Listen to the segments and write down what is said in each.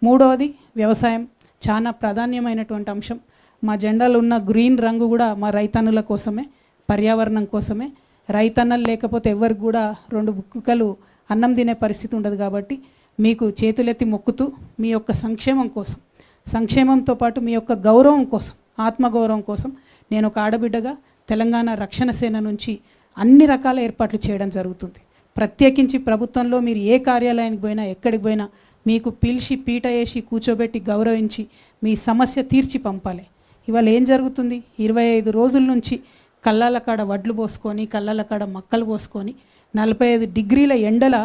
మూడవది వ్యవసాయం, చాలా ప్రాధాన్యమైనటువంటి అంశం. మా జెండాలో ఉన్న గ్రీన్ రంగు కూడా మా రైతన్నుల కోసమే, పర్యావరణం కోసమే. రైతన్నలు లేకపోతే ఎవరికి కూడా 2 బుక్కలు అన్నం తినే పరిస్థితి ఉండదు. కాబట్టి మీకు చేతులెత్తి మొక్కుతూ మీ యొక్క సంక్షేమం కోసం, సంక్షేమంతో పాటు మీ యొక్క గౌరవం కోసం, ఆత్మగౌరవం కోసం నేను ఒక ఆడబిడ్డగా తెలంగాణ రక్షణ సేన నుంచి అన్ని రకాల ఏర్పాట్లు చేయడం జరుగుతుంది. ప్రత్యేకించి ప్రభుత్వంలో మీరు ఏ కార్యాలయానికి పోయినా, ఎక్కడికి పోయినా మీకు పిలిచి పీట వేసి కూర్చోబెట్టి గౌరవించి మీ సమస్య తీర్చి పంపాలి. ఇవాళ ఏం జరుగుతుంది? 25 రోజుల నుంచి కళ్ళాల కాడ వడ్లు పోసుకొని, కళ్ళాల కాడ మక్కలు పోసుకొని 45 డిగ్రీల ఎండల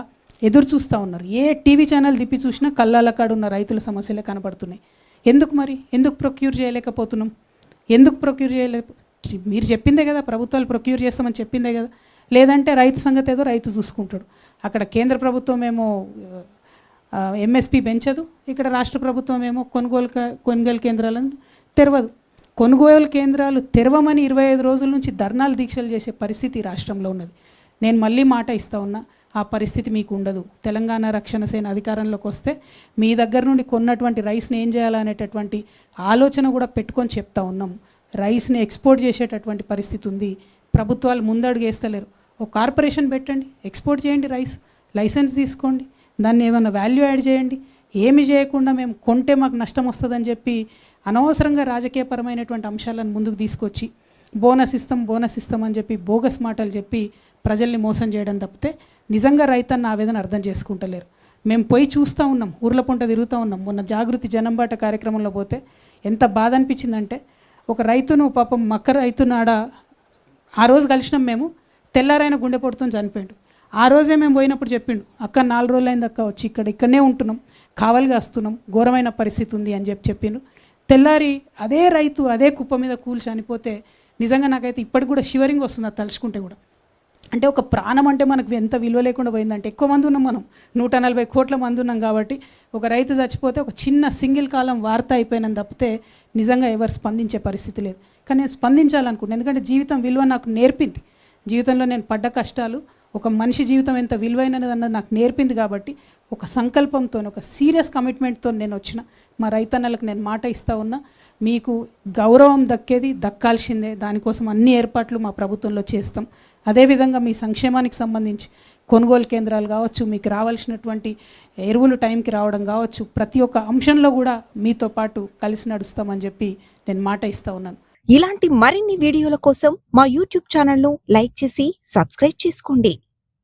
ఎదురు చూస్తూ ఉన్నారు. ఏ టీవీ ఛానల్ తిప్పి చూసినా కళ్ళాల కాడ ఉన్న రైతుల సమస్యలే కనబడుతున్నాయి. ఎందుకు మరి? ఎందుకు ప్రొక్యూర్ చేయలేకపోతున్నాం? ఎందుకు ప్రొక్యూర్ మీరు చెప్పిందే కదా, ప్రభుత్వాలు ప్రొక్యూర్ చేస్తామని చెప్పిందే కదా. లేదంటే రైతు సంగతి ఏదో రైతు చూసుకుంటాడు. అక్కడ కేంద్ర ప్రభుత్వం ఏమో ఎంఎస్పి పెంచదు, ఇక్కడ రాష్ట్ర ప్రభుత్వం ఏమో కొనుగోలు కేంద్రాలను తెరవదు. కొనుగోలు కేంద్రాలు తెరవమని 25 రోజుల నుంచి ధర్నాలు దీక్షలు చేసే పరిస్థితి రాష్ట్రంలో ఉన్నది. నేను మళ్ళీ మాట ఇస్తా ఉన్నా, ఆ పరిస్థితి మీకు ఉండదు. తెలంగాణ రక్షణ సేన అధికారంలోకి వస్తే మీ దగ్గర నుండి కొన్నటువంటి రైస్ని ఏం చేయాలనేటటువంటి ఆలోచన కూడా పెట్టుకొని చెప్తా ఉన్నాం. రైస్ని ఎక్స్పోర్ట్ చేసేటటువంటి పరిస్థితి ఉంది. ప్రభుత్వాలు ముందడుగు వేస్తలేరు. ఒక కార్పొరేషన్ పెట్టండి, ఎక్స్పోర్ట్ చేయండి రైస్, లైసెన్స్ తీసుకోండి, దాన్ని ఏమైనా వాల్యూ యాడ్ చేయండి. ఏమి చేయకుండా మేము కొంటే మాకు నష్టం వస్తుందని చెప్పి అనవసరంగా రాజకీయపరమైనటువంటి అంశాలను ముందుకు తీసుకొచ్చి బోనస్ ఇస్తాం అని చెప్పి బోగస్ మాటలు చెప్పి ప్రజల్ని మోసం చేయడం తప్పితే నిజంగా రైతన్న ఆవేదన అర్థం చేసుకుంటలేరు. మేము పోయి చూస్తూ ఉన్నాం, ఊర్ల పొంట తిరుగుతూ ఉన్నాం. మొన్న జాగృతి జనంబాట కార్యక్రమంలో పోతే ఎంత బాధ అనిపించిందంటే, ఒక రైతును పాపం మక్క రైతునాడ ఆ రోజు కలిసినాం మేము, తెల్లారైన గుండెపోటుతో చనిపోయిండు. ఆ రోజే మేము పోయినప్పుడు చెప్పిండు, అక్క 4 రోజులైంది అక్క వచ్చి ఇక్కడనే ఉంటున్నాం, కావలిగా వస్తున్నాం, ఘోరమైన పరిస్థితి ఉంది అని చెప్పిండు. తెల్లారి అదే రైతు అదే కుప్ప మీద కూలి చనిపోతే నిజంగా నాకైతే ఇప్పటికి కూడా షివరింగ్ వస్తుంది అది తలుచుకుంటే కూడా. అంటే ఒక ప్రాణం అంటే మనకు ఎంత విలువ లేకుండా పోయిందంటే, ఎక్కువ మంది ఉన్నాం మనం, 140 కోట్ల మంది ఉన్నాం. కాబట్టి ఒక రైతు చచ్చిపోతే ఒక చిన్న సింగిల్ కాలం వార్త అయిపోయినని తప్పితే నిజంగా ఎవరు స్పందించే పరిస్థితి లేదు. కానీ నేను స్పందించాలనుకుంటున్నాను, ఎందుకంటే జీవితం విలువ నాకు నేర్పింది. జీవితంలో నేను పడ్డ కష్టాలు, ఒక మనిషి జీవితం ఎంత విలువైనది అన్నది నాకు నేర్పింది. కాబట్టి ఒక సంకల్పంతో, ఒక సీరియస్ కమిట్మెంట్తో నేను వచ్చిన మా రైతన్నలకు నేను మాట ఇస్తూ ఉన్నా, మీకు గౌరవం దక్కాల్సిందే. దానికోసం అన్ని ఏర్పాట్లు మా ప్రభుత్వంలో చేస్తాం. అదేవిధంగా మీ సంక్షేమానికి సంబంధించి కొనుగోలు కేంద్రాలు కావచ్చు, మీకు రావాల్సినటువంటి ఎరువులు టైంకి రావడం కావచ్చు, ప్రతి ఒక్క అంశంలో కూడా మీతో పాటు కలిసి నడుస్తామని చెప్పి నేను మాట ఇస్తూ ఉన్నాను. ఇలాంటి మరిన్ని వీడియోల కోసం మా యూట్యూబ్ ఛానల్ను లైక్ చేసి సబ్స్క్రైబ్ చేసుకోండి.